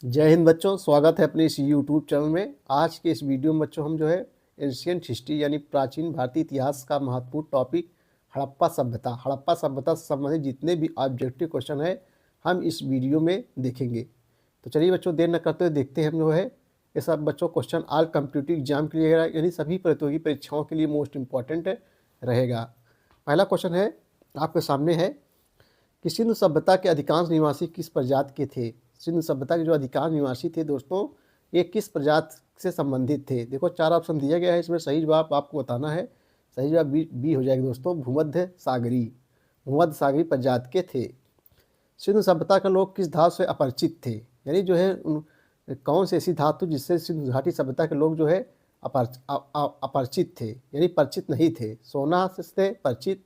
जय हिंद बच्चों, स्वागत है अपने इस यूट्यूब चैनल में। आज के इस वीडियो में बच्चों हम जो है एंशियंट हिस्ट्री यानी प्राचीन भारतीय इतिहास का महत्वपूर्ण टॉपिक हड़प्पा सभ्यता से संबंधित जितने भी ऑब्जेक्टिव क्वेश्चन है हम इस वीडियो में देखेंगे। तो चलिए बच्चों, देर न करते हुए देखते हैं हम जो है ये सब बच्चों क्वेश्चन ऑल कॉम्पिटिटिव एग्जाम के लिए यानी सभी प्रतियोगी परीक्षाओं के लिए मोस्ट इम्पॉर्टेंट रहेगा। पहला क्वेश्चन है आपके सामने है कि सिंधु सभ्यता के अधिकांश निवासी किस प्रजाति के थे। सिंधु सभ्यता के जो अधिकांश निवासी थे दोस्तों, ये किस प्रजाति से संबंधित थे। देखो 4 ऑप्शन दिया गया है, इसमें सही जवाब आपको बताना है। सही जवाब बी हो जाएगा दोस्तों, भूमध्य सागरी प्रजाति के थे। सिंधु सभ्यता के लोग किस धातु से अपरिचित थे, यानी जो है कौन सी ऐसी धातु जिससे सिंधु घाटी सभ्यता के लोग जो है अपरिचित थे, यानी परिचित नहीं थे। सोना से परिचित,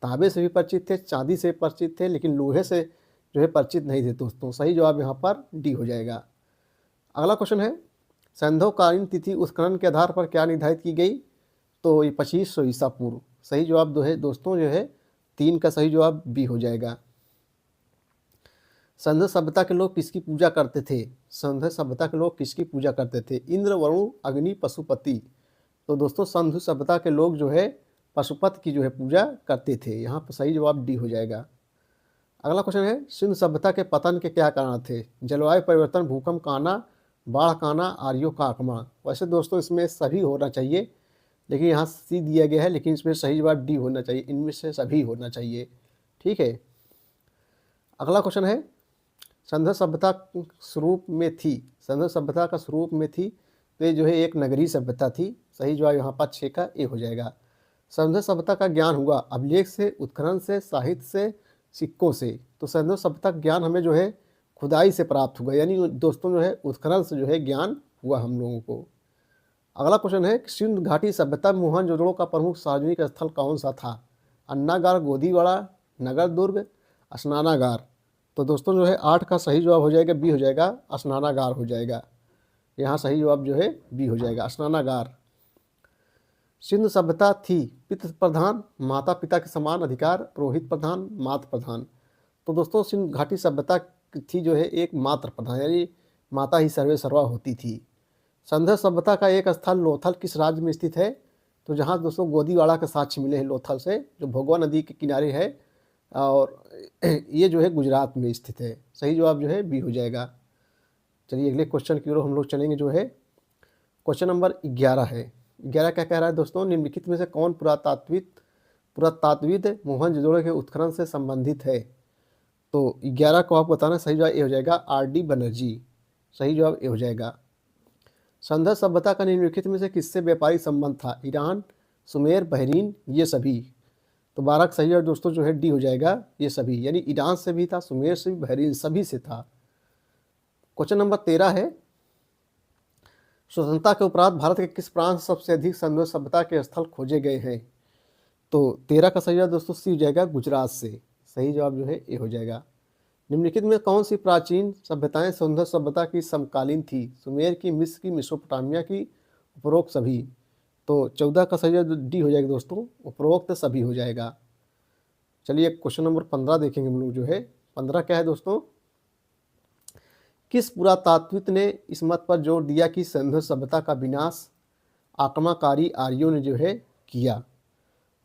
तांबे से भी परिचित थे, चांदी से परिचित थे, लेकिन लोहे से जो है परिचित नहीं थे दोस्तों। सही जवाब यहाँ पर डी हो जाएगा। अगला क्वेश्चन है संध्योकालीन तिथि उत्खनन के आधार पर क्या निर्धारित की गई। तो ये 2500 ईसा पूर्व। सही जवाब है दोस्तों जो है 3 का सही जवाब बी हो जाएगा। संध्य सभ्यता के लोग किसकी पूजा करते थे। संध्य सभ्यता के लोग किसकी पूजा करते थे। इंद्र, वरुण, अग्नि, पशुपति। तो दोस्तों संध्य सभ्यता के लोग जो है पशुपति की जो है पूजा करते थे। यहाँ पर सही जवाब डी हो जाएगा। अगला क्वेश्चन है सिंधु सभ्यता के पतन के क्या कारण थे। जलवायु परिवर्तन, भूकंप का आना, बाढ़ का आना, आर्यों का आगमन। वैसे दोस्तों इसमें सभी होना चाहिए, लेकिन यहाँ सी दिया गया है, लेकिन इसमें सही जवाब डी होना चाहिए। इनमें से सभी होना चाहिए, ठीक है। अगला क्वेश्चन है संध्य सभ्यता स्वरूप में थी। संध्य सभ्यता का स्वरूप में थी तो ये जो है एक नगरीय सभ्यता थी। सही जवाब यहाँ पर 6 का ए हो जाएगा। संध्य सभ्यता का ज्ञान हुआ अभिलेख से, उत्खनन से, साहित्य से, सिक्कों से। तो संध्य सभ्यता का ज्ञान हमें जो है खुदाई से प्राप्त हुआ, यानी दोस्तों जो है उत्खनन से जो है ज्ञान हुआ हम लोगों को। अगला क्वेश्चन है सिंधु घाटी सभ्यता मोहनजोदड़ो का प्रमुख सार्वजनिक स्थल कौन सा था। अन्नागार, गोदीवाड़ा, नगर दुर्ग, स्नानागार। तो दोस्तों जो है 8 का सही जवाब हो जाएगा बी हो जाएगा, स्नानागार हो जाएगा। यहाँ सही जवाब जो है बी हो जाएगा, स्नानागार। सिंधु सभ्यता थी पितृ प्रधान, माता पिता के समान अधिकार, पुरोहित प्रधान, मातृ प्रधान। तो दोस्तों सिंधु घाटी सभ्यता थी जो है एक मातृ प्रधान, यानी माता ही सर्वे सर्वा होती थी। संध्य सभ्यता का एक स्थल लोथल किस राज्य में स्थित है। तो जहाँ दोस्तों गोदीवाड़ा के साक्ष्य मिले हैं लोथल से, जो भोगवा नदी के किनारे है, और ये जो है गुजरात में स्थित है। सही जवाब जो है बी हो जाएगा। चलिए अगले क्वेश्चन की ओर हम लोग चलेंगे। जो है क्वेश्चन नंबर 11 है। 11 क्या कह रहा है दोस्तों, निम्नलिखित में से कौन पुरातात्विद मोहनजोदड़ो के उत्खनन से संबंधित है। तो 11 को आपको बताना। सही जवाब ए हो जाएगा, आर.डी. बनर्जी। सही जवाब ए हो जाएगा। संध्य सभ्यता का निम्नलिखित में से किससे व्यापारिक संबंध था। ईरान, सुमेर, बहरीन, ये सभी। तो 12 का सही जवाब दोस्तों जो है डी हो जाएगा, ये सभी, यानी ईरान से भी था, सुमेर से भी, बहरीन सभी से था। क्वेश्चन नंबर 13 है स्वतंत्रता के उपरांत भारत के किस प्रांत से सबसे अधिक संध्य सभ्यता के स्थल खोजे गए हैं। तो 13 का सही जवाब दोस्तों सी हो जाएगा, गुजरात से। सही जवाब जो है ए हो जाएगा। निम्नलिखित में कौन सी प्राचीन सभ्यताएं संध्य सभ्यता की समकालीन थी। सुमेर की, मिस्र की, मेसोपोटामिया की, उपरोक्त सभी। तो 14 का सही जवाब डी हो जाएगा दोस्तों, उपरोक्त सभी हो जाएगा। चलिए क्वेश्चन नंबर 15 देखेंगे हम लोग। जो है 15 क्या है दोस्तों, किस पुरातात्विक ने इस मत पर जोर दिया कि संध्य सभ्यता का विनाश आक्रमणकारी आर्यों ने जो है किया।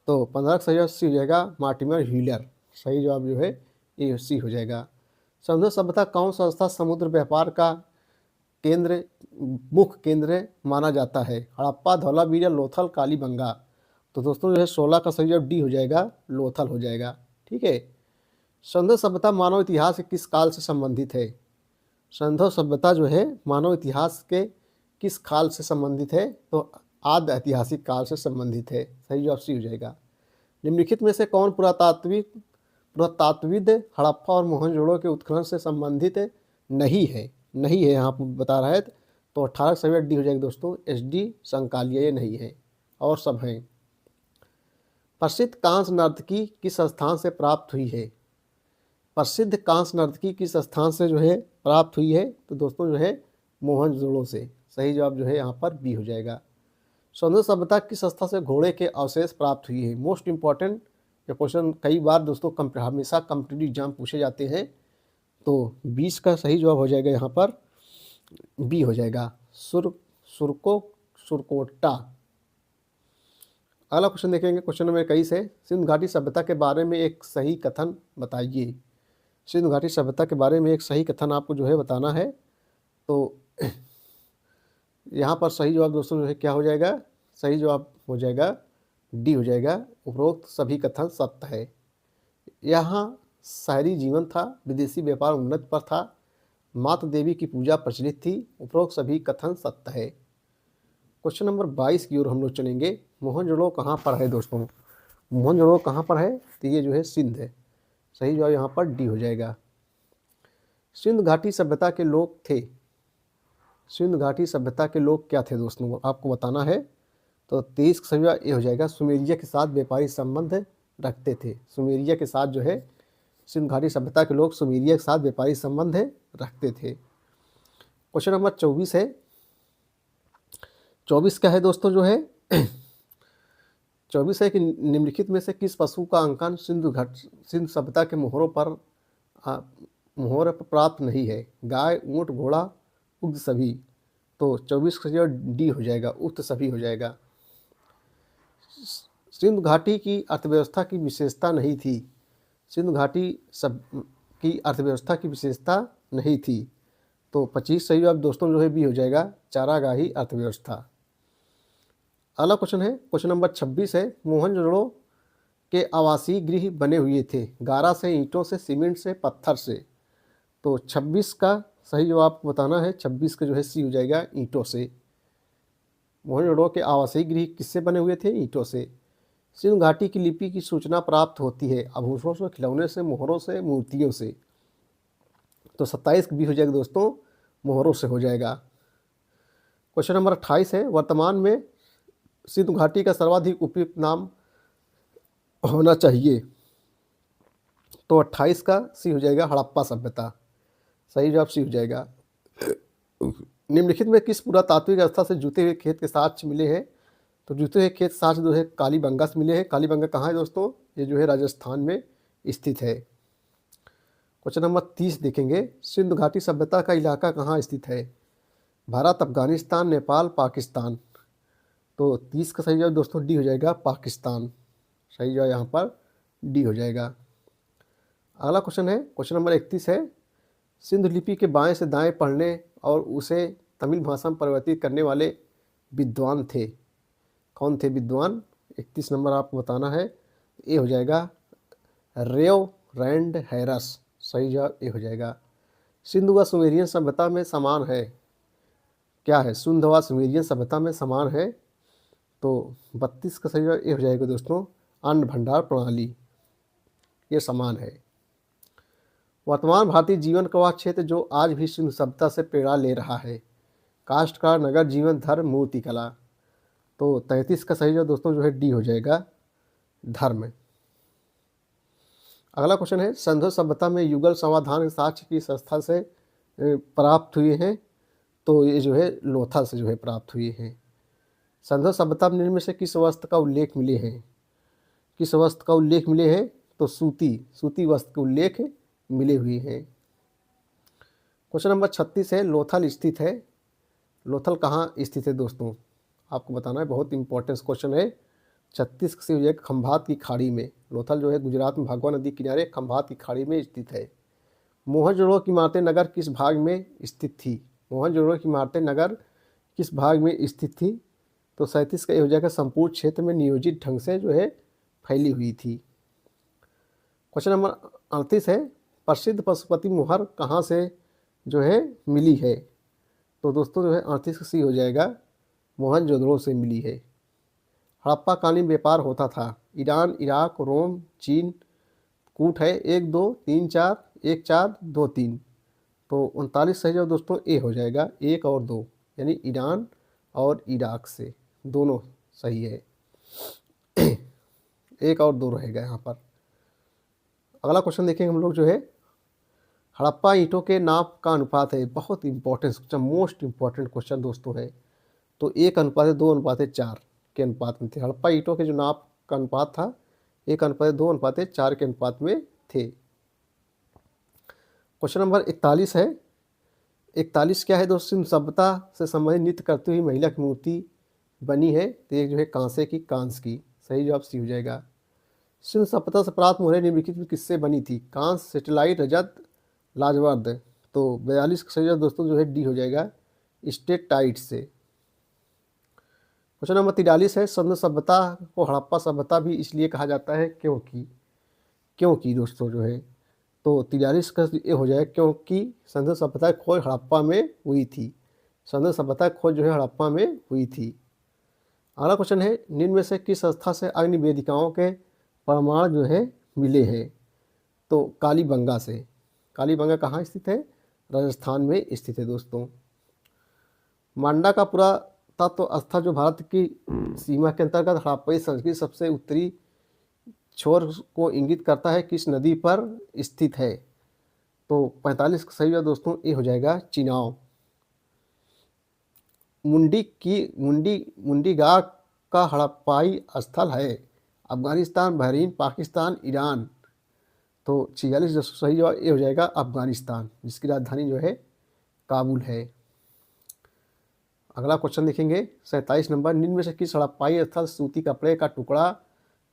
तो 15 का सही जवाब सी हो जाएगा, मार्टिमर ह्यूलर। सही जवाब जो है ए सी हो जाएगा। संध्य सभ्यता कौन सा संस्था समुद्र व्यापार का केंद्र, मुख्य केंद्र माना जाता है। हड़प्पा, धौलावीरा, लोथल, कालीबंगा। तो दोस्तों जो है 16 का सही जवाब डी हो जाएगा, लोथल हो जाएगा, ठीक है। संध्य सभ्यता मानव इतिहास के किस काल से संबंधित है। संध्य सभ्यता जो है मानव इतिहास के किस काल से संबंधित है। तो आद्य ऐतिहासिक काल से संबंधित है। सही जवाब सी हो जाएगा। निम्नलिखित में से कौन पुरातात्विद हड़प्पा और मोहनजोदड़ो के उत्खनन से संबंधित नहीं है। नहीं है यहाँ पर बता रहा है। तो 18 सही जवाब डी हो जाएगा दोस्तों, एस.डी. संकालिया, ये नहीं है और सब हैं। प्रसिद्ध कांस्य नर्तकी किस स्थान से प्राप्त हुई है। प्रसिद्ध कांस्य नर्तकी किस स्थान से जो है प्राप्त हुई है। तो दोस्तों जो है मोहनजोदड़ो से। सही जवाब जो है यहाँ पर बी हो जाएगा। संध्य सभ्यता किस संस्था से घोड़े के अवशेष प्राप्त हुई है। मोस्ट इंपॉर्टेंट ये क्वेश्चन कई बार दोस्तों हमेशा कॉम्पिटिटिव एग्जाम पूछे जाते हैं। तो 20 का सही जवाब हो जाएगा यहाँ पर, बी हो जाएगा सुरको सुरकोटा। अगला क्वेश्चन देखेंगे, क्वेश्चन नंबर 21 है, सिंधु घाटी सभ्यता के बारे में एक सही कथन बताइए। सिंधु घाटी सभ्यता के बारे में एक सही कथन आपको जो है बताना है। तो यहाँ पर सही जवाब दोस्तों जो है क्या हो जाएगा, सही जवाब हो जाएगा डी हो जाएगा, उपरोक्त सभी कथन सत्य है। यहाँ शहरी जीवन था, विदेशी व्यापार उन्नत पर था, माता देवी की पूजा प्रचलित थी, उपरोक्त सभी कथन सत्य है। क्वेश्चन नंबर 22 की ओर हम लोग चलेंगे। मोहनजोदड़ो कहाँ पर है दोस्तों? मोहनजोदड़ो कहाँ पर है? तो ये जो है सिंध है। सही जवाब यहाँ पर डी हो जाएगा। सिंधु घाटी सभ्यता के लोग थे, सिंधु घाटी सभ्यता के लोग क्या थे दोस्तों, आपको बताना है। तो 23 का सही जवाब ये हो जाएगा, सुमेरिया के साथ व्यापारिक संबंध रखते थे। सुमेरिया के साथ जो है सिंधु घाटी सभ्यता के लोग सुमेरिया के साथ व्यापारिक संबंध रखते थे। क्वेश्चन नंबर 24 है। 24 क्या है दोस्तों जो है 24 है कि निम्नलिखित में से किस पशु का अंकन सिंधु सभ्यता के मोहरों पर प्राप्त नहीं है? गाय, ऊंट, घोड़ा, उक्त सभी। तो 24 का जवाब डी हो जाएगा, उक्त सभी हो जाएगा। सिंधु घाटी की अर्थव्यवस्था की विशेषता नहीं थी, सिंधु घाटी की अर्थव्यवस्था की विशेषता नहीं थी। तो 25 सही जवाब दोस्तों जो है बी हो जाएगा, चारागाही अर्थव्यवस्था। अगला क्वेश्चन है, क्वेश्चन नंबर 26 है, मोहनजोदड़ो के आवासीय गृह बने हुए थे, गारा से, ईंटों से, सीमेंट से, पत्थर से। तो 26 का सही जवाब आपको बताना है। 26 का जो है सी हो जाएगा, ईंटों से। मोहनजोदड़ो के आवासीय गृह किससे बने हुए थे? ईंटों से। सिंधु घाटी की लिपि की सूचना प्राप्त होती है आभूषणों से, खिलौने से, मोहरों से, मूर्तियों से। तो 27 भी हो जाएगा दोस्तों, मोहरों से हो जाएगा। क्वेश्चन नंबर 28 है, वर्तमान में सिंधु घाटी का सर्वाधिक उपयुक्त नाम होना चाहिए। तो 28 का सी हो जाएगा, हड़प्पा सभ्यता। सही जवाब सी हो जाएगा। निम्नलिखित में किस पुरातात्विक अवस्था से जुते हुए खेत के साक्ष्य मिले हैं? तो जुते हुए खेत साक्ष्य जो है कालीबंगा से मिले हैं। कालीबंगा कहाँ है दोस्तों? ये जो है राजस्थान में स्थित है। क्वेश्चन नंबर 30 देखेंगे, सिंधु घाटी सभ्यता का इलाका कहाँ स्थित है? भारत, अफगानिस्तान, नेपाल, पाकिस्तान। तो 30 का सही जवाब दोस्तों डी हो जाएगा, पाकिस्तान। सही जवाब यहाँ पर डी हो जाएगा। अगला क्वेश्चन है, क्वेश्चन नंबर 31 है, सिंधु लिपि के बाएं से दाएं पढ़ने और उसे तमिल भाषा में परिवर्तित करने वाले विद्वान थे। कौन थे विद्वान? 31 नंबर आपको बताना है। ये हो जाएगा रेव रैंड हैरस। सही जवाब ये हो जाएगा। सिंधु व सुमेरियन सभ्यता में समान है, क्या है? सिंधु व सुमेरियन सभ्यता में समान है। तो 32 का सही जवाब ये हो जाएगा दोस्तों, अन्न भंडार प्रणाली, ये समान है। वर्तमान भारतीय जीवन का वह क्षेत्र जो आज भी सिंधु सभ्यता से प्रेरणा ले रहा है, काष्ठकार, नगर जीवन, धर्म, मूर्ति कला। तो 33 का सही जवाब दोस्तों जो है डी हो जाएगा, धर्म। अगला क्वेश्चन है, सिंधु सभ्यता में युगल समाधान के साक्ष्य की संस्था से प्राप्त हुए हैं। तो ये जो है लोथल से जो है प्राप्त हुए हैं। सिंधु सभ्यता में इनमें से किस वस्त्र का उल्लेख मिले हैं? किस वस्त्र का उल्लेख मिले हैं? तो सूती वस्त्र के उल्लेख मिले हुए हैं। क्वेश्चन नंबर 36 है, लोथल स्थित है। लोथल कहाँ स्थित है दोस्तों? आपको बताना है, बहुत इंपॉर्टेंट क्वेश्चन है। 36 से हो जाएगा, खंभात की खाड़ी में। लोथल जो है गुजरात में भगवा नदी किनारे खंभात की खाड़ी में स्थित है। मोहनजोदड़ो की इमारतें नगर किस भाग में स्थित थी? मोहनजोदड़ो की इमारतें नगर किस भाग में स्थित थी? तो 37 का ये हो जाएगा, संपूर्ण क्षेत्र में नियोजित ढंग से जो है फैली हुई थी। क्वेश्चन नंबर 38 है, प्रसिद्ध पशुपति मुहर कहाँ से जो है मिली है? तो दोस्तों जो है 38 का सी हो जाएगा, मोहनजोदड़ो से मिली है। हड़प्पा कालीन व्यापार होता था, ईरान, इराक, रोम, चीन। कूट है 1 2 3 4, 1 4 2 3। तो 39 सही जवाब दोस्तों ए हो जाएगा, 1 और 2, यानी ईरान और इराक से, दोनों सही है। 1 और 2 रहेगा यहाँ पर। अगला क्वेश्चन देखेंगे हम लोग जो है, हड़प्पा ईंटों के नाप का अनुपात है। बहुत important question, most important question दोस्तों है। तो 1:2:4 के अनुपात में थे। हड़प्पा ईंटों के जो नाप का अनुपात था 1:2:4 के अनुपात में थे। क्वेश्चन नंबर 41 है, 41 क्या है दोस्तों, सिंधु सभ्यता से संबंधित नृत्य करती हुई महिला की मूर्ति बनी है, तो ये जो है कांसे की, कांस की। सही जवाब सी हो जाएगा। सिंधु सभ्यता से प्राप्त मोहरें निम्नलिखित में किससे बनी थी? कांस, सेटेलाइट, रजत, लाजवर्द। तो 42 का सही जवाब दोस्तों जो है डी हो जाएगा, स्टेटाइट से। क्वेश्चन नंबर 43 है, सिंधु सभ्यता को हड़प्पा सभ्यता भी इसलिए कहा जाता है क्योंकि दोस्तों जो है, तो 43 का ये हो जाए क्योंकि सिंधु सभ्यता की खोज हड़प्पा में हुई थी। सिंधु सभ्यता की खोज जो है हड़प्पा में हुई थी। अगला क्वेश्चन है, निम्न में से किस संस्था से अग्नि वेदिकाओं के प्रमाण जो है मिले हैं? तो कालीबंगा से। कालीबंगा कहाँ स्थित है? राजस्थान में स्थित है दोस्तों। मांडा का पुरातत्व स्थल जो भारत की सीमा के अंतर्गत हड़प्पई संस्कृति सबसे उत्तरी छोर को इंगित करता है, किस नदी पर स्थित है? तो 45 का सही जवाब दोस्तों ये हो जाएगा, चिनाव। मुंडी गाह का हड़प्पाई स्थल है अफगानिस्तान, बहरीन, पाकिस्तान, ईरान। तो 46 जो सही जवाब ये हो जाएगा, अफगानिस्तान, जिसकी राजधानी जो है काबुल है। अगला क्वेश्चन देखेंगे 47 नंबर, निम्न में से किस हड़प्पाई स्थल सूती कपड़े का टुकड़ा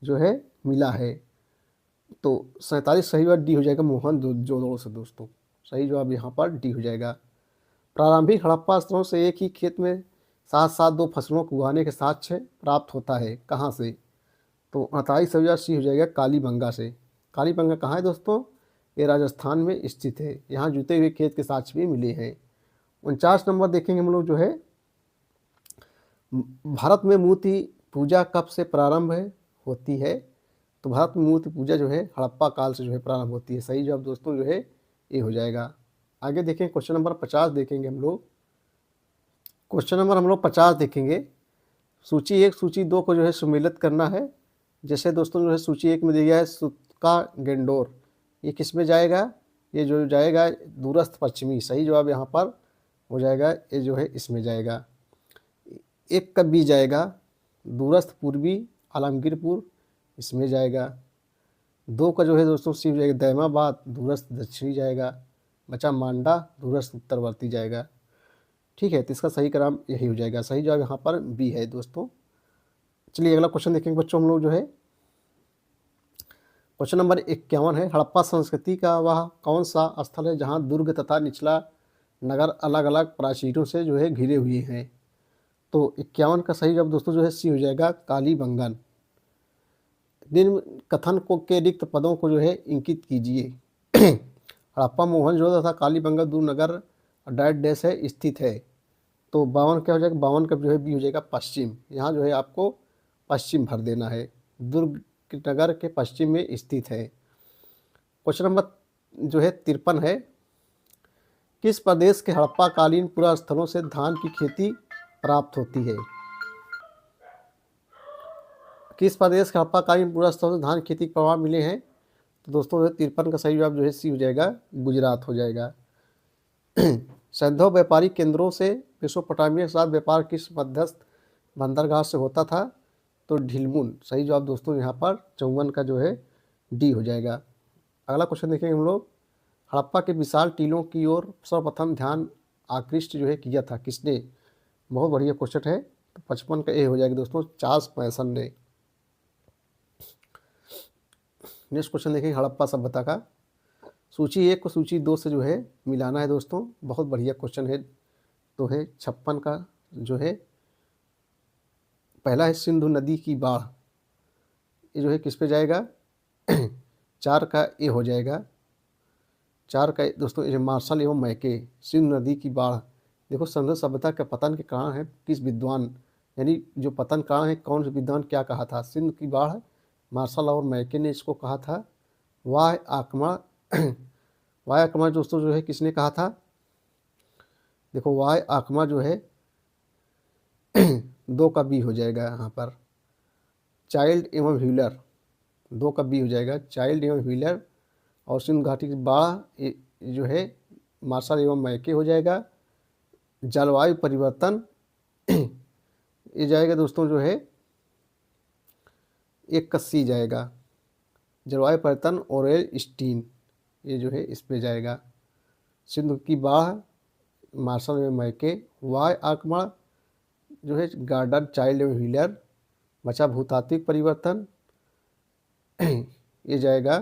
जो है मिला है? तो 47 सही जवाब डी हो जाएगा, मोहनजोदड़ो से दोस्तों। सही जवाब यहाँ पर डी हो जाएगा। प्रारंभिक हड़प्पा स्थलों से एक ही खेत में साथ साथ दो फसलों को उगाने के साक्ष्य प्राप्त होता है, कहाँ से? तो 48 सही जवाब सी हो जाएगा, कालीबंगा से। कालीबंगा कहाँ है दोस्तों? ये राजस्थान में स्थित है। यहाँ जुते हुए खेत के साक्ष्य भी मिले हैं। 49 नंबर देखेंगे हम लोग जो है, भारत में मूर्ति पूजा कब से प्रारंभ होती है? तो भारत में मूर्ति पूजा जो है हड़प्पा काल से जो है प्रारंभ होती है। सही जवाब दोस्तों जो है ये हो जाएगा। आगे देखें क्वेश्चन नंबर 50 देखेंगे हम लोग। क्वेश्चन नंबर हम लोग 50 देखेंगे, सूची 1 सूची 2 को जो है सम्मिलित करना है। जैसे दोस्तों जो है सूची 1 में दिया गया है सुत्का गेंडोर, ये किस में जाएगा? ये जो जाएगा दूरस्थ पश्चिमी। सही जवाब यहाँ पर हो जाएगा, ये जो है इसमें जाएगा। 1 का बी जाएगा दूरस्थ पूर्वी, आलमगीरपुर, इसमें जाएगा। 2 का जो है दोस्तों सी हो जाएगा दैमाबाद, दूरस्थ दक्षिणी जाएगा। बचा मांडा, दूरस्थ उत्तरवर्ती जाएगा। ठीक है, तो इसका सही क्रम यही हो जाएगा। सही जवाब यहाँ पर बी है दोस्तों। चलिए अगला क्वेश्चन देखेंगे बच्चों हम लोग जो है। क्वेश्चन नंबर 51 है, हड़प्पा संस्कृति का वह कौन सा स्थल है जहाँ दुर्ग तथा निचला नगर अलग अलग प्राचीरों से जो है घिरे हुए हैं? तो 51 का सही जवाब दोस्तों जो है सी हो जाएगा, कालीबंगन। निम्न कथन को के रिक्त पदों को जो है इंकित कीजिए। हड़प्पा, मोहनजोदड़ो तथा कालीबंगन दो नगर डैश डैश है स्थित है। तो 52 क्या हो जाएगा? 52 का जो है बी हो जाएगा, पश्चिम। यहाँ जो है आपको पश्चिम भर देना है, दुर्ग नगर के पश्चिम में स्थित है। क्वेश्चन नंबर जो है 53 है, किस प्रदेश के हड़प्पा कालीन पुरा स्थलों से धान की खेती प्राप्त होती है? किस प्रदेश के हड़प्पा कालीन पुरा स्थलों से धान खेती के प्रमाण मिले हैं? तो दोस्तों 53 का सही जवाब जो है सी हो जाएगा, गुजरात हो जाएगा। सैंधव व्यापारिक केंद्रों से मेसोपोटामिया के साथ व्यापार किस मध्यस्थ बंदरगाह से होता था? तो ढिलमुन। सही जवाब दोस्तों यहाँ पर 54 का जो है डी हो जाएगा। अगला क्वेश्चन देखेंगे हम लोग, हड़प्पा के विशाल टीलों की ओर सर्वप्रथम ध्यान आकृष्ट जो है किया था किसने? बहुत बढ़िया क्वेश्चन है। तो 55 का ए हो जाएगा दोस्तों, चार्ल्स मैसन ने। नेक्स्ट क्वेश्चन देखेंगे हड़प्पा सभ्यता का, सूची 1 को सूची 2 से जो है मिलाना है दोस्तों। बहुत बढ़िया क्वेश्चन है। तो है 56 का जो है पहला है सिंधु नदी की बाढ़, ये जो है किस पे जाएगा? 4 का ए हो जाएगा। 4 का दोस्तों ये मार्शल एवं मैके, सिंधु नदी की बाढ़। देखो सिंधु सभ्यता के पतन के कारण है किस विद्वान, यानी जो पतन कारण है कौन से विद्वान क्या कहा था? सिंधु की बाढ़ मार्शल और मैके ने इसको कहा था। वाह आक्रमण दोस्तों जो है किसने कहा था? देखो वाह आक्रमण जो है 2 का बी हो जाएगा यहाँ पर, चाइल्ड एवं व्हीलर। 2 का बी हो जाएगा, चाइल्ड एवं व्हीलर। और सिंधु घाटी की बाढ़ जो है मार्शल एवं मैके हो जाएगा। जलवायु परिवर्तन ये जाएगा दोस्तों जो है 1 का सी जाएगा, जलवायु परिवर्तन ओरेल स्टीन, ये जो है इस पे जाएगा। सिंधु की बाढ़ मार्शल एवं मैके, वाय आक्रमण जो है गार्डन चाइल्ड एवं व्हीलर, बचा भूतात्विक परिवर्तन, ये जाएगा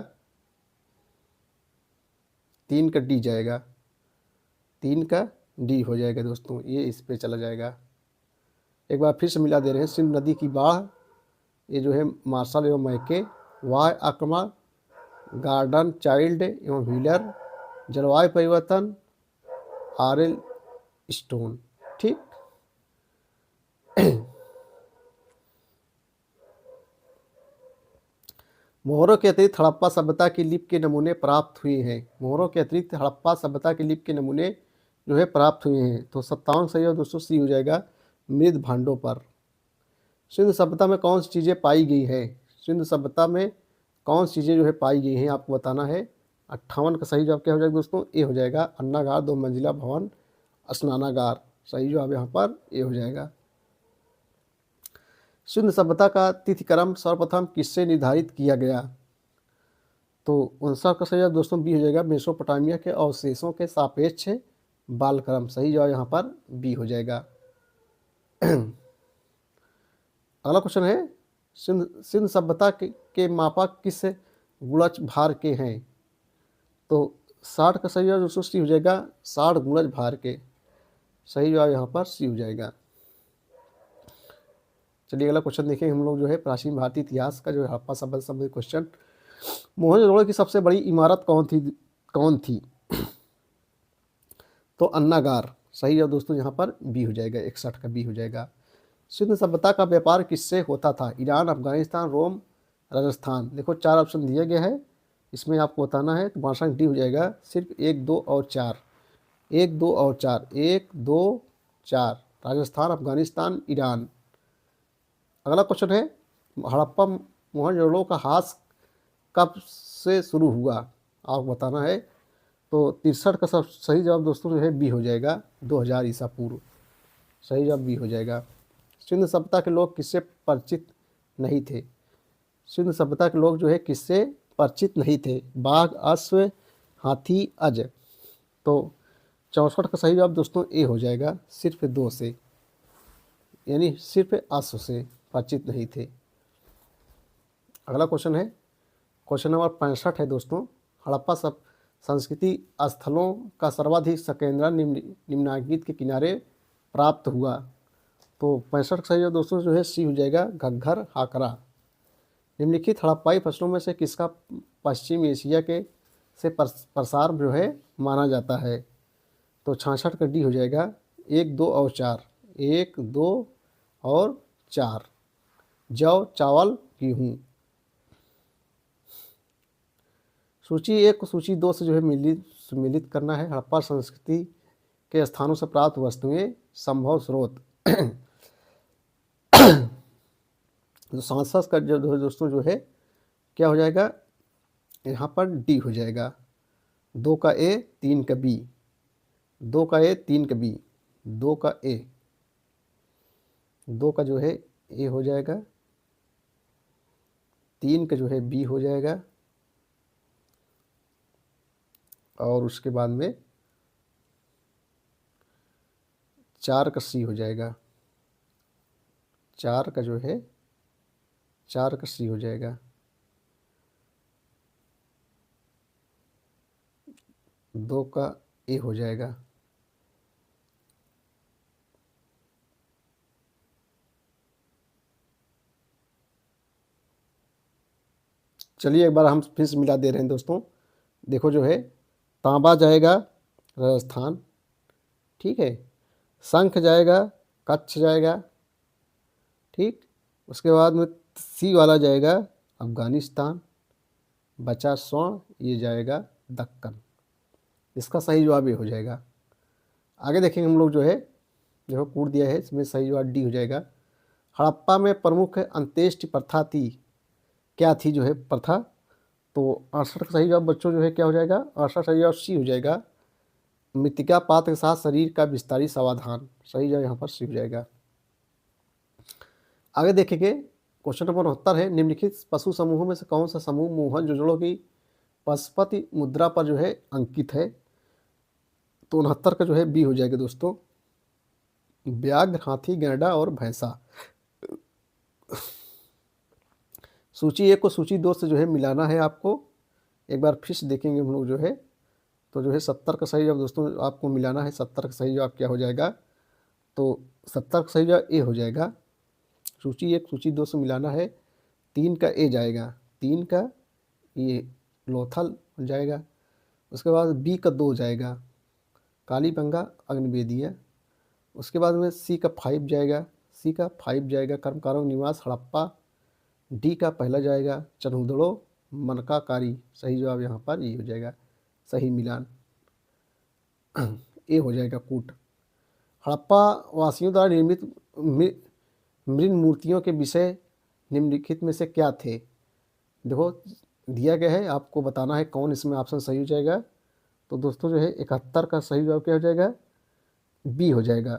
3 का डी जाएगा, 3 का डी हो जाएगा दोस्तों, ये इस पे चला जाएगा। एक बार फिर से मिला दे रहे हैं, सिंधु नदी की बाढ़, ये जो है मार्शल एवं मैके, वाय आक्रमण, गार्डन चाइल्ड एवं व्हीलर, जलवायु परिवर्तन, आरएल स्टोन। ठीक, मोहरों के अतिरिक्त हड़प्पा सभ्यता की लिपि के नमूने प्राप्त हुए हैं। मोहरों के अतिरिक्त हड़प्पा सभ्यता की लिपि के नमूने जो है प्राप्त हुए हैं। तो 57 सही और 280 हो जाएगा मृद भांडों पर। सिंधु सभ्यता में कौन सी चीज़ें पाई गई है? सिंधु सभ्यता में कौन सी चीज़ें जो है पाई गई हैं आपको बताना है। 58 का सही जवाब क्या हो जाएगा दोस्तों? ए हो जाएगा, अन्नागार, 2 मंजिला भवन, स्नानागार। सही जवाब यहाँ पर ए हो जाएगा। सिंधु सभ्यता का तिथिक्रम सर्वप्रथम किससे निर्धारित किया गया? तो 59 का सही जवाब दोस्तों बी हो जाएगा, मेसोपोटामिया के अवशेषों के सापेक्ष बालक्रम। सही जवाब यहाँ पर बी हो जाएगा। अगला क्वेश्चन है, सिंधु सभ्यता के मापक किस गुणज भार के हैं? तो 60 का सही जवाब दोस्तों सी हो जाएगा, 60 गुणज भार के। सही जवाब यहाँ पर सी हो जाएगा। चलिए अगला क्वेश्चन देखें हम लोग जो है प्राचीन भारतीय इतिहास का जो है हड़प्पा सभ्यता से संबंधित क्वेश्चन। मोहनजोदड़ो की सबसे बड़ी इमारत कौन थी? तो अन्नागार। सही जवाब दोस्तों यहाँ पर बी हो जाएगा, 61 का बी हो जाएगा। सिंधु सभ्यता का व्यापार किससे होता था? ईरान, अफगानिस्तान, रोम, राजस्थान। देखो 4 ऑप्शन दिया गया है, इसमें आपको बताना है। तो 62 डी हो जाएगा, सिर्फ 1, 2 और 4। 1, 2 और 4, 1, 2, 4, राजस्थान, अफगानिस्तान, ईरान। अगला क्वेश्चन है, हड़प्पा मोहनजोदड़ो का ह्रास कब से शुरू हुआ? आपको बताना है। तो 63 का सब सही जवाब दोस्तों जो है बी हो जाएगा, 2000 ईसा पूर्व। सही जवाब बी हो जाएगा। सिंधु सभ्यता के लोग किससे परिचित नहीं थे? सिंधु सभ्यता के लोग जो है किससे परिचित नहीं थे? बाघ, अश्व, हाथी, अज। तो 64 का सही जवाब दोस्तों ए हो जाएगा, सिर्फ 2 से, यानी सिर्फ अश्व से परिचित नहीं थे। अगला क्वेश्चन है, क्वेश्चन नंबर 65 है दोस्तों, हड़प्पा संस्कृति स्थलों का सर्वाधिक संकेंद्रण निम्नलिखित के किनारे प्राप्त हुआ। तो 65 का सही जवाब दोस्तों जो है सी हो जाएगा, घग्गर, हाकरा। निम्नलिखित हड़प्पाई फसलों में से किसका पश्चिम एशिया के से प्रसार जो है माना जाता है? तो 66 का डी हो जाएगा, 1, 2 और 4। 1, 2 और 4, जौ, चावल, गेहूँ। सूची 1 को सूची 2 से जो है सम्मिलित करना है। हड़प्पा संस्कृति के स्थानों से प्राप्त वस्तुएं, संभव स्रोत। तो 67 का जो दोस्तों जो है क्या हो जाएगा, यहाँ पर डी हो जाएगा, 2 का ए, 3 का बी। 2 का ए, 3 का बी, 2 का ए, 2 का जो है ए हो जाएगा, 3 का जो है बी हो जाएगा, और उसके बाद में 4 का सी हो जाएगा। 4 का जो है 4 का सी हो जाएगा, 2 का ए हो जाएगा। चलिए एक बार हम फिर से मिला दे रहे हैं दोस्तों। देखो जो है तांबा जाएगा राजस्थान, ठीक है, शंख जाएगा, कच्छ जाएगा, ठीक, उसके बाद में सी वाला जाएगा अफगानिस्तान, बचा स्वर्ण, ये जाएगा दक्कन। इसका सही जवाब ये हो जाएगा। आगे देखेंगे हम लोग जो है, जो कूट दिया है इसमें सही जवाब डी हो जाएगा। हड़प्पा में प्रमुख अंत्येष्टि प्रथा थी, क्या थी जो है प्रथा? तो 68 का सही जवाब बच्चों जो है क्या हो जाएगा, 68 सही जवाब सी हो जाएगा, मृतिका पात्र के साथ शरीर का विस्तारित समाधान। सही जवाब यहाँ पर सी हो जाएगा। आगे देखेंगे क्वेश्चन नंबर 69 है, निम्नलिखित पशु समूहों में से कौन सा समूह मोहनजोदड़ो की पशुपति मुद्रा पर जो है अंकित है? तो 69 का जो है बी हो जाएगा दोस्तों, व्याघ्र, हाथी, गैंडा और भैंसा। सूची 1 को सूची 2 से जो है मिलाना है आपको। एक बार फिर से देखेंगे हम लोग जो है, तो जो है 70 का सही जवाब दोस्तों आपको मिलाना है। 70 का सही जवाब क्या हो जाएगा, तो 70 का सही जवाब ए हो जाएगा। सूची 1 सूची 2 से मिलाना है। 3 का ए जाएगा, 3 का ये लोथल हो जाएगा। उसके बाद बी का 2 जाएगा, कालीबंगा अग्निवेदिया। उसके बाद में सी का 5 जाएगा, सी का 5 जाएगा कर्मकारों निवास हड़प्पा। डी का पहला जाएगा चनहुदड़ो मनकाकारी। सही जवाब यहाँ पर ये हो जाएगा, सही मिलान ए हो जाएगा कूट। हड़प्पा वासियों द्वारा निर्मित मृण मूर्तियों के विषय निम्नलिखित में से क्या थे। देखो दिया गया है, आपको बताना है कौन इसमें ऑप्शन सही हो जाएगा। तो दोस्तों जो है 71 का सही जवाब क्या हो जाएगा, बी हो जाएगा।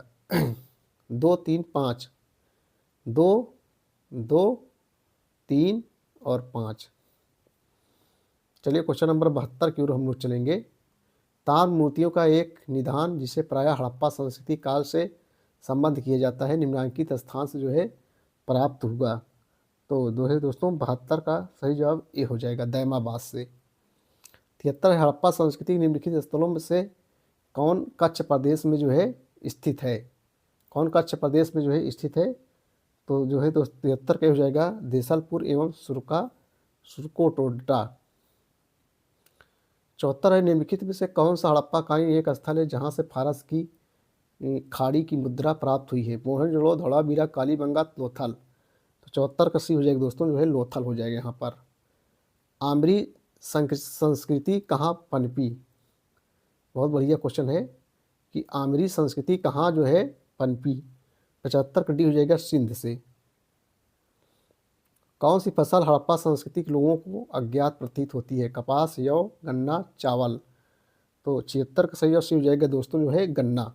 2 3 5, 2 2 3 और 5। चलिए क्वेश्चन नंबर 72 की ओर हम लोग चलेंगे। ताम्र मूर्तियों का एक निदान जिसे प्रायः हड़प्पा संस्कृति काल से संबंध किया जाता है निम्नांकित स्थान से जो है प्राप्त हुआ। तो जो है दोस्तों 72 का सही जवाब ए हो जाएगा, दैमाबाद से। 73 हड़प्पा संस्कृति निम्नलिखित स्थलों में से कौन कच्छ प्रदेश में जो है स्थित है। कौन कच्छ प्रदेश में जो है स्थित है, तो जो है दोस्तों 73 का हो जाएगा देसलपुर एवं सुरकोटोडा। 74 है निम्नलिखित में से कौन सा हड़प्पा कालीन एक स्थल है जहाँ से फारस की खाड़ी की मुद्रा प्राप्त हुई है। मोहनजोदड़ो, धौलावीरा, कालीबंगा, लोथल। तो 74 का सी हो जाएगा दोस्तों जो है लोथल हो जाएगा यहाँ पर। आम्री संस्कृति कहाँ पनपी। बहुत बढ़िया क्वेश्चन है कि आम्री संस्कृति कहाँ जो है पनपी। 75 का डी हो जाएगा सिंध से। कौन सी फसल हड़प्पा संस्कृति के लोगों को अज्ञात प्रतीत होती है। कपास, जौ, गन्ना, चावल। तो 76 का सही जवाब हो जाएगा दोस्तों जो है गन्ना।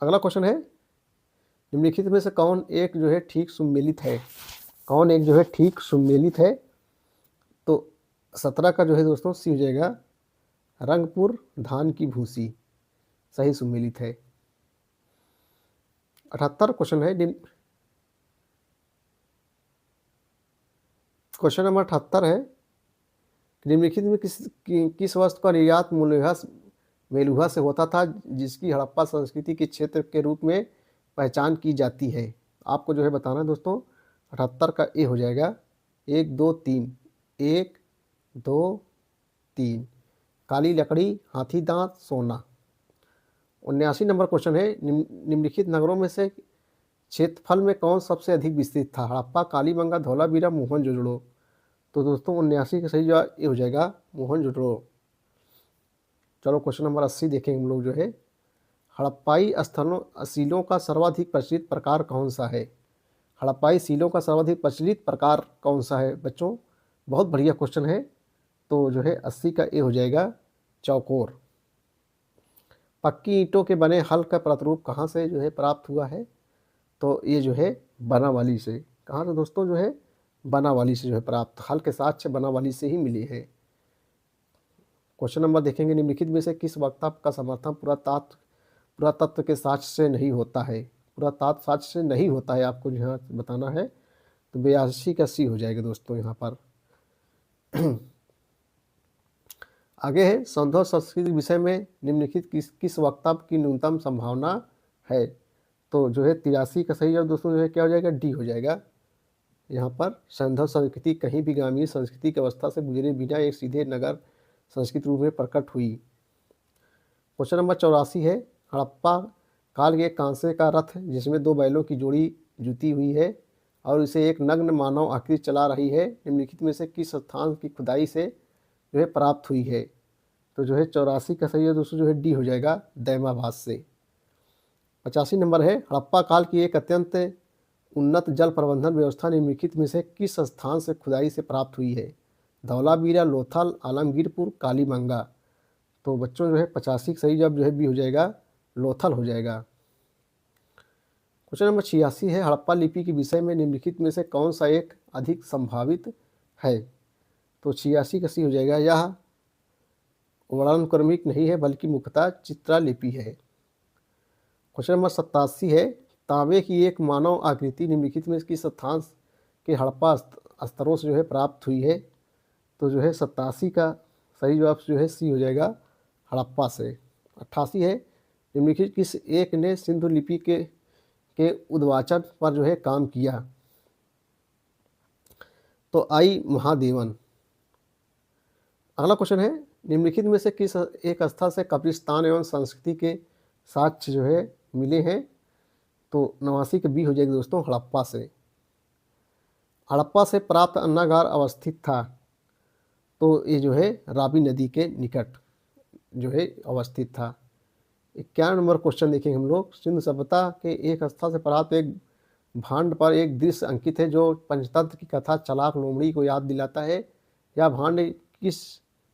अगला क्वेश्चन है निम्नलिखित में से कौन एक जो है ठीक सुमेलित है। कौन एक जो है ठीक सुमेलित है, तो 17 का जो है दोस्तों सी हो जाएगा रंगपुर धान की भूसी, सही सुमेलित है। 78 क्वेश्चन है, क्वेश्चन नंबर 78 है निम्नलिखित में किस वस्तु का निर्यात मेलुहा से होता था जिसकी हड़प्पा संस्कृति के क्षेत्र के रूप में पहचान की जाती है। आपको जो है बताना है दोस्तों। 78 का ए हो जाएगा 1 2 3, 1 2 3, काली लकड़ी, हाथी दांत, सोना। 79 नंबर क्वेश्चन है निम्नलिखित नगरों में से क्षेत्रफल में कौन सबसे अधिक विस्तृत था। हड़प्पा, कालीबंगा, धौलावीरा, मोहनजोदड़ो। तो दोस्तों 79 का सही जवाब ये हो जाएगा मोहनजोदड़ो। चलो क्वेश्चन नंबर 80 देखेंगे हम लोग जो है। हड़प्पाई सीलों का सर्वाधिक प्रचलित प्रकार कौन सा है। हड़प्पाई सीलों का सर्वाधिक प्रचलित प्रकार कौन सा है बच्चों, बहुत बढ़िया क्वेश्चन है। तो जो है 80 का ए हो जाएगा चौकोर। पक्की ईंटों के बने हल का प्रतिरूप कहाँ से जो है प्राप्त हुआ है, तो ये जो है बनावाली से। कहाँ से दोस्तों, जो है बनावाली से जो है प्राप्त, हल के साक्ष्य बनावाली से ही मिली है। क्वेश्चन नंबर देखेंगे निम्नलिखित में से किस वक्ता का समर्थन पुरातत्व के साक्ष्य से नहीं होता है। पुरातत्व साक्ष्य से नहीं होता है, आपको यहाँ बताना है। तो 82 का सी हो जाएगा दोस्तों यहाँ पर। आगे है संधव संस्कृति विषय में निम्नलिखित किस वक्ता की न्यूनतम संभावना है। तो जो है 83 का सही जवाब दोस्तों जो है क्या हो जाएगा, डी हो जाएगा। यहाँ पर संधव संस्कृति कहीं भी ग्रामीण संस्कृति की अवस्था से गुजरे बिना एक सीधे नगर संस्कृति रूप में प्रकट हुई। क्वेश्चन नंबर 84 है हड़प्पा काल के कांसे का रथ जिसमें 2 बैलों की जोड़ी जुती हुई है और इसे एक नग्न मानव आकृति चला रही है, निम्नलिखित में से किस स्थान की खुदाई से जो है प्राप्त हुई है। तो जो है 84 का सही है दोस्तों जो है डी हो जाएगा, दैमाबाद से। 85 नंबर है हड़प्पा काल की एक अत्यंत उन्नत जल प्रबंधन व्यवस्था निम्नलिखित में से किस स्थान से खुदाई से प्राप्त हुई है। धौलावीरा, लोथल, आलमगीरपुर, कालीबंगा। तो बच्चों जो है 85 का सही जवाब जो है बी हो जाएगा, लोथल हो जाएगा। क्वेश्चन नंबर 86 है हड़प्पा लिपि के विषय में निम्नलिखित में से कौन सा एक अधिक संभावित है। तो 86 का सी हो जाएगा, यह वर्णानुक्रमिक नहीं है बल्कि मुख्यतः चित्रलिपि है। क्वेश्चन नंबर 87 है, तांबे की एक मानव आकृति निम्नलिखित में किस स्थान के हड़प्पा स्तरों से जो है प्राप्त हुई है? तो जो है 87 का सही जवाब जो है सी हो जाएगा, हड़प्पा से। 88 है, निम्नलिखित किस एक ने सिंधु लिपि के उद्वाचन पर जो है काम किया? तो आई महादेवन। अगला क्वेश्चन है, निम्नलिखित में से किस एक स्थल से कब्रिस्तान एवं संस्कृति के साक्ष्य जो है मिले हैं? तो 89 के बी हो जाएगी दोस्तों, हड़प्पा से। हड़प्पा से प्राप्त अन्नागार अवस्थित था, तो ये जो है रावी नदी के निकट जो है अवस्थित था। 91 नंबर क्वेश्चन देखेंगे हम लोग, सिंधु सभ्यता के एक स्थल से प्राप्त एक भांड पर एक दृश्य अंकित है जो पंचतंत्र की कथा चलाक लोमड़ी को याद दिलाता है। यह भांड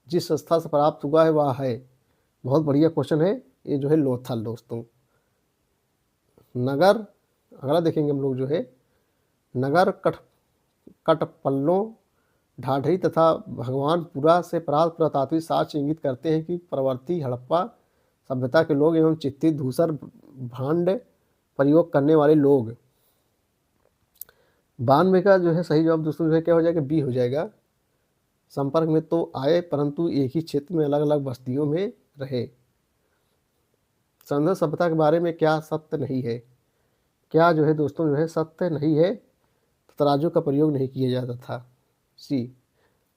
जिस स्थल से प्राप्त हुआ है वह है? बहुत बढ़िया क्वेश्चन है, ये जो है लोथल दोस्तों। नगर, अगला देखेंगे हम लोग जो है, नगर कटपल्लों ढाढरी तथा भगवानपुरा से प्राप्त पुरातात्विक साक्ष्य इंगित करते हैं कि परवर्ती हड़प्पा सभ्यता के लोग एवं चित्ती धूसर भांड प्रयोग करने वाले लोग। 92 का जो है सही जवाब दोस्तों जो है क्या हो जाएगा, बी हो जाएगा। संपर्क में तो आए परंतु एक ही क्षेत्र में अलग अलग बस्तियों में रहे। सिंधु सभ्यता के बारे में क्या सत्य नहीं है? क्या जो है दोस्तों जो है सत्य नहीं है? तो तराजू का प्रयोग नहीं किया जाता था। सी,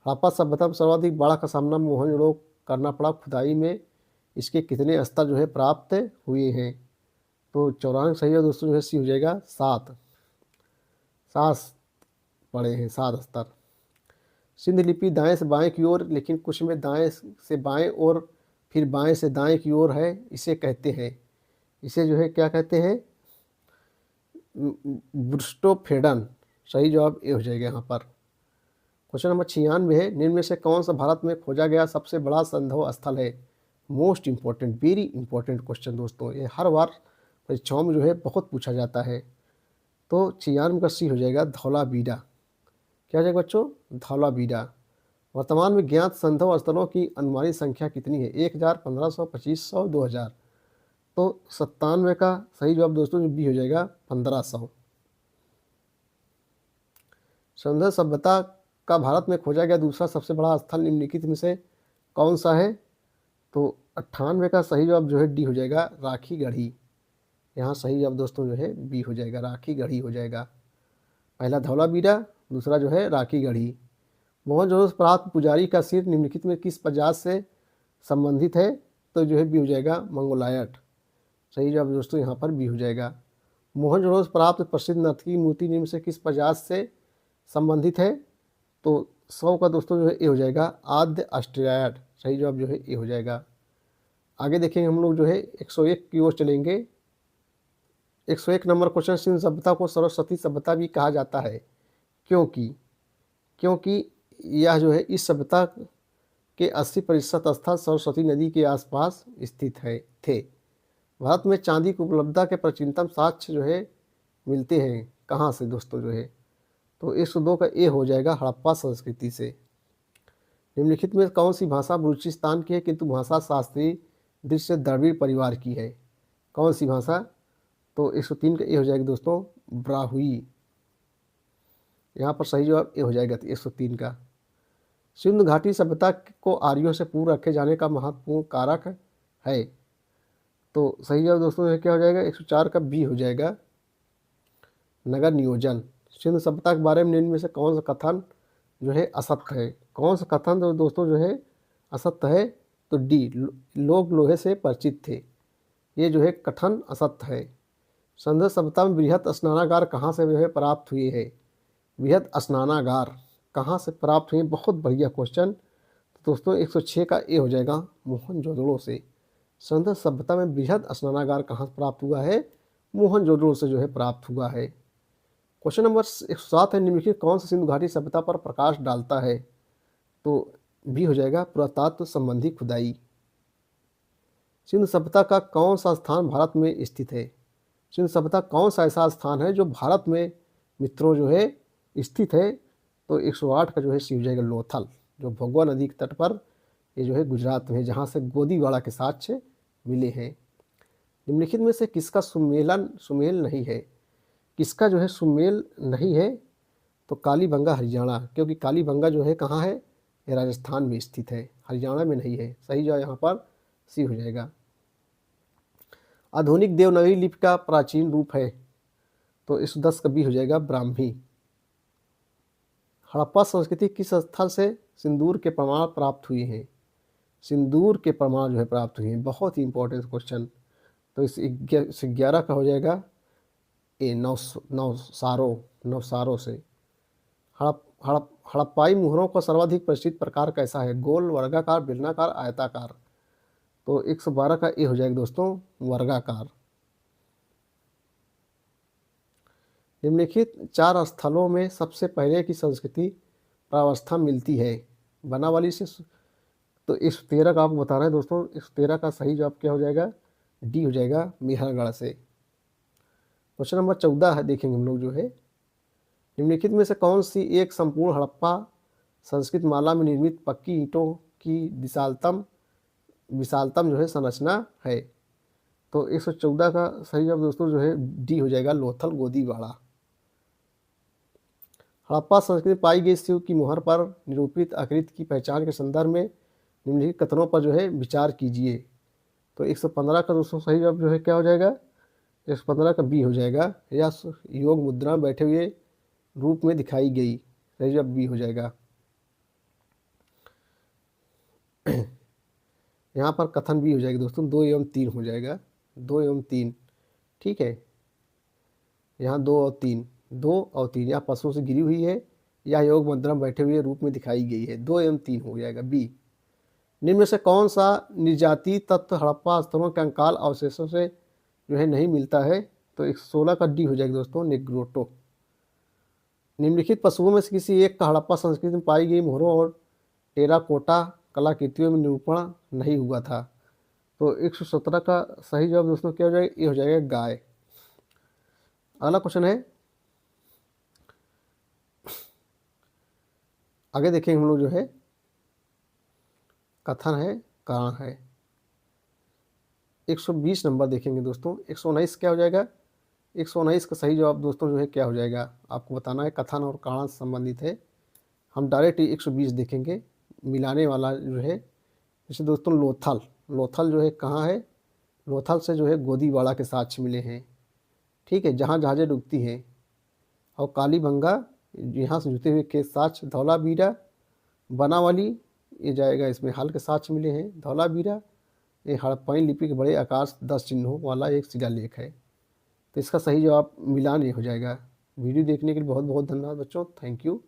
हड़प्पा सभ्यता में सर्वाधिक बाढ़ का सामना मोहनजोदड़ो करना पड़ा, खुदाई में इसके कितने स्तर जो है प्राप्त हुए हैं? तो 94 सही है दोस्तों जो है सी हो जाएगा, 7 पड़े हैं, 7 स्तर। सिंध लिपि दाएं से बाएं की ओर, लेकिन कुछ में दाएं से बाएं और फिर बाएं से दाएं की ओर है, इसे कहते हैं, इसे जो है क्या कहते हैं? ब्रुस्टोफेडन। सही जवाब ए हो जाएगा यहाँ पर। क्वेश्चन नंबर 96 है, निम्न में से कौन सा भारत में खोजा गया सबसे बड़ा संधव स्थल है? Most important, very important question दोस्तों, ये हर बार परीक्षाओं में जो है बहुत पूछा जाता है। तो 96 का सी हो जाएगा, धौलावीरा। क्या हो जाएगा बच्चों? धौलावीरा। वर्तमान में ज्ञात संधव स्थलों की अनुमानित संख्या कितनी है? 1000, 1500, 2500, 2000। तो 97 का सही जवाब दोस्तों जो बी हो जाएगा, 1500। सिंधु सभ्यता का भारत में खोजा गया दूसरा सबसे बड़ा स्थल निम्नलिखित में से कौन सा है? तो 98 का सही जवाब जो है डी हो जाएगा, राखी गढ़ी। यहाँ सही जवाब दोस्तों जो है बी हो जाएगा, राखी गढ़ी हो जाएगा। पहला धौलावीरा, दूसरा जो है राखी गढ़ी। मोहनजोदड़ो से प्राप्त पुजारी का सिर निम्नलिखित में किस प्रजाति से संबंधित है? तो जो है बी हो जाएगा, मंगोलायट। सही जवाब दोस्तों यहाँ पर बी हो जाएगा। मोहनजोदड़ो से प्राप्त प्रसिद्ध नर्तकी मूर्ति निम्न से किस प्रजाति से संबंधित है? तो 100 का दोस्तों जो है ए हो जाएगा, आद्य ऑस्ट्रियाड। सही जवाब जो है ए हो जाएगा। आगे देखेंगे हम लोग जो है 101 की ओर चलेंगे। 101 नंबर क्वेश्चन, सिंधु सभ्यता को सरस्वती सभ्यता भी कहा जाता है क्योंकि यह जो है इस सभ्यता के 80% स्थल सरस्वती नदी के आसपास स्थित थे। भारत में चांदी की उपलब्धता के प्राचीनतम साक्ष्य जो है मिलते हैं कहाँ से दोस्तों जो है? तो 102 का ए हो जाएगा, हड़प्पा संस्कृति से। निम्नलिखित में कौन सी भाषा बलूचिस्तान की है किंतु भाषा शास्त्रीय दृष्टि से द्रविड़ परिवार की है? कौन सी भाषा? तो 103 का ए हो जाएगा दोस्तों, ब्राहुई। यहाँ पर सही जवाब ए हो जाएगा 103 का। सिंधु घाटी सभ्यता को आर्यों से पूर्व रखे जाने का महत्वपूर्ण कारक है? तो सही जवाब दोस्तों क्या हो जाएगा, 104 का बी हो जाएगा, नगर नियोजन। सिंधु सभ्यता के बारे में निम्न में से कौन सा कथन जो है असत्य है? कौन सा कथन तो दोस्तों जो है असत्य है? तो डी, लोग लोहे से परिचित थे, ये जो है कथन असत्य है। सिंधु सभ्यता में बृहत स्नानागार कहाँ से जो है प्राप्त हुए है? बृहत स्नानागार कहाँ से प्राप्त हुए? बहुत बढ़िया क्वेश्चन। तो दोस्तों 106 का ए हो जाएगा, मोहनजोदड़ो से। सिंधु सभ्यता में बृहत स्नानागार कहाँ से प्राप्त हुआ है? मोहनजोदड़ो से जो है प्राप्त हुआ है। क्वेश्चन नंबर 107 है, निम्नलिखित कौन सा सिंधु घाटी सभ्यता पर प्रकाश डालता है? तो बी हो जाएगा, पुरातत्व संबंधी खुदाई। सिंधु सभ्यता का कौन सा स्थान भारत में स्थित है? सिंधु सभ्यता कौन सा ऐसा स्थान है जो भारत में मित्रों जो है स्थित है? तो 108 का जो है सी हो जाएगा, लोथल, जो भगवा नदी के तट पर ये जो है गुजरात में है, जहाँ से गोदीवाड़ा के साक्ष्य मिले हैं। निम्नलिखित में से किसका सुमेल नहीं है? किसका जो है सुमेल नहीं है? तो कालीबंगा हरियाणा, क्योंकि कालीबंगा जो है कहाँ है? ये राजस्थान में स्थित है, हरियाणा में नहीं है। सही जो यहाँ पर सी हो जाएगा। आधुनिक देवनागरी लिपि का प्राचीन रूप है, तो इस 10 का बी हो जाएगा ब्राह्मी। हड़प्पा संस्कृति किस स्थल से सिंदूर के प्रमाण प्राप्त हुए हैं? सिंदूर के प्रमाण जो है प्राप्त हुए हैं, बहुत ही इंपॉर्टेंट क्वेश्चन। तो इस 11 का हो जाएगा ए नवसारों से। हड़प्पाई मुहरों का सर्वाधिक प्रचलित प्रकार कैसा है? गोल, वर्गाकार, बेलनाकार, आयताकार। तो 112 का ए हो जाएगा दोस्तों वर्गाकार। निम्नलिखित 4 स्थलों में सबसे पहले की संस्कृति प्रावस्था मिलती है? बनावाली से। तो इस 13 का आपको बताना है दोस्तों, इस 13 का सही जवाब क्या हो जाएगा? डी हो जाएगा मेहरगढ़ से। क्वेश्चन नंबर 14 है, देखेंगे हम लोग जो है, निम्नलिखित में से कौन सी एक संपूर्ण हड़प्पा संस्कृत माला में निर्मित पक्की ईंटों की विशालतम जो है संरचना है? तो 114 का सही जवाब दोस्तों जो है डी हो जाएगा लोथल गोदीवाड़ा। हड़प्पा संस्कृति में पाई गई शिव की मुहर पर निरूपित आकृति की पहचान के संदर्भ में निम्नलिखित कथनों पर जो है विचार कीजिए। तो 115 का दोस्तों सही जवाब जो है क्या हो जाएगा? 115 का बी हो जाएगा, या योग मुद्रा बैठे हुए रूप में दिखाई गई। सही जवाब बी हो जाएगा। यहाँ पर कथन भी हो जाएगा दोस्तों, 2 एवं 3 हो जाएगा, 2 एवं 3। ठीक है, यहाँ 2 और 3, 2 और 3, या पशुओं से गिरी हुई है या योग मुद्रा बैठे हुए रूप में दिखाई गई है। 2 एवं 3 हो जाएगा बी। निम्न में से कौन सा निर्जातीय तत्व हड़प्पा स्थलों के कंकाल अवशेषों से जो है नहीं मिलता है? तो 116 का डी हो जाएगा दोस्तों नेग्रोटो। निम्नलिखित पशुओं में से किसी एक का हड़प्पा संस्कृति में पाई गई मोहरों और टेराकोटा कलाकृतियों में निरूपण नहीं हुआ था। तो 117 का सही जवाब दोस्तों क्या हो जाएगा? ये हो जाएगा गाय। अगला क्वेश्चन है, आगे देखेंगे हम लोग जो है, कथन है, कारण है। 120 नंबर देखेंगे दोस्तों। 119 क्या हो जाएगा? 119 का सही जवाब दोस्तों जो है क्या हो जाएगा? आपको बताना है, कथन और कारण से संबंधित है। हम डायरेक्ट 120 देखेंगे, मिलाने वाला जो है। जैसे दोस्तों लोथल जो है कहाँ है? लोथल से जो है गोदीवाड़ा के साक्ष्य मिले हैं। ठीक है, जहाँ जहाज़ें डूबती हैं। और कालीबंगा यहाँ से जुते हुए के साक्ष्य धौलावीरा, बनावाली ये जाएगा, इसमें हाल के साक्ष्य मिले हैं। धौलावीरा ये हड़प्पाई लिपि के बड़े आकार 10 चिन्हों वाला एक शिलालेख है। तो इसका सही जवाब मिलान ये हो जाएगा। वीडियो देखने के लिए बहुत बहुत धन्यवाद बच्चों, थैंक यू।